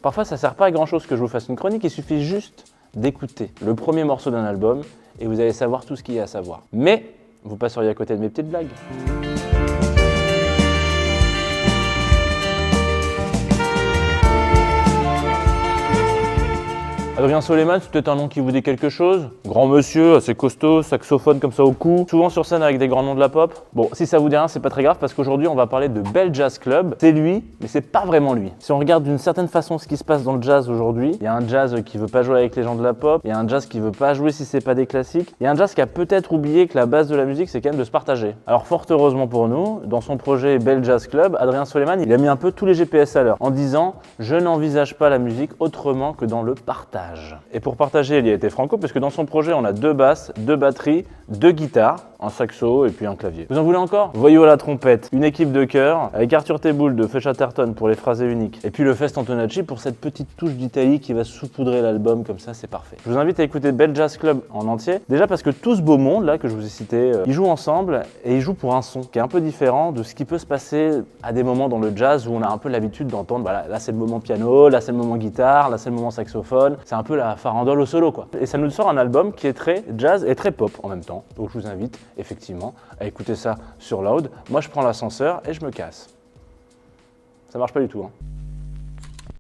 Parfois, ça sert pas à grand chose que je vous fasse une chronique, il suffit juste d'écouter le premier morceau d'un album et vous allez savoir tout ce qu'il y a à savoir. Mais vous passeriez à côté de mes petites blagues. Adrien Soleiman, c'est peut-être un nom qui vous dit quelque chose. Grand monsieur, assez costaud, saxophone comme ça au cou, souvent sur scène avec des grands noms de la pop. Bon, si ça vous dit rien, c'est pas très grave parce qu'aujourd'hui on va parler de Bell Jazz Club. C'est lui, mais c'est pas vraiment lui. Si on regarde d'une certaine façon ce qui se passe dans le jazz aujourd'hui, il y a un jazz qui veut pas jouer avec les gens de la pop, il y a un jazz qui veut pas jouer si c'est pas des classiques, il y a un jazz qui a peut-être oublié que la base de la musique c'est quand même de se partager. Alors fort heureusement pour nous, dans son projet Bell Jazz Club, Adrien Soleiman, il a mis un peu tous les GPS à l'heure en disant « Je n'envisage pas la musique autrement que dans le partage ». Et pour partager, il y a été franco, parce que dans son projet, on a 2 basses, 2 batteries, 2 guitares, un saxo et puis un clavier. Vous en voulez encore? Voyou à la trompette, une équipe de chœur, avec Arthur Teboul de Feu Chatterton pour les phrasés uniques, et puis le Fest Antonacci pour cette petite touche d'Italie qui va saupoudrer l'album, comme ça c'est parfait. Je vous invite à écouter Bell Jazz Club en entier, déjà parce que tout ce beau monde là que je vous ai cité, ils jouent ensemble et ils jouent pour un son qui est un peu différent de ce qui peut se passer à des moments dans le jazz où on a un peu l'habitude d'entendre, voilà, là c'est le moment piano, là c'est le moment guitare, là c'est le moment saxophone, c'est un peu la farandole au solo quoi. Et ça nous sort un album qui est très jazz et très pop en même temps, donc je vous invite effectivement à écouter ça sur Loud. Moi je prends l'ascenseur et je me casse. Ça marche pas du tout hein.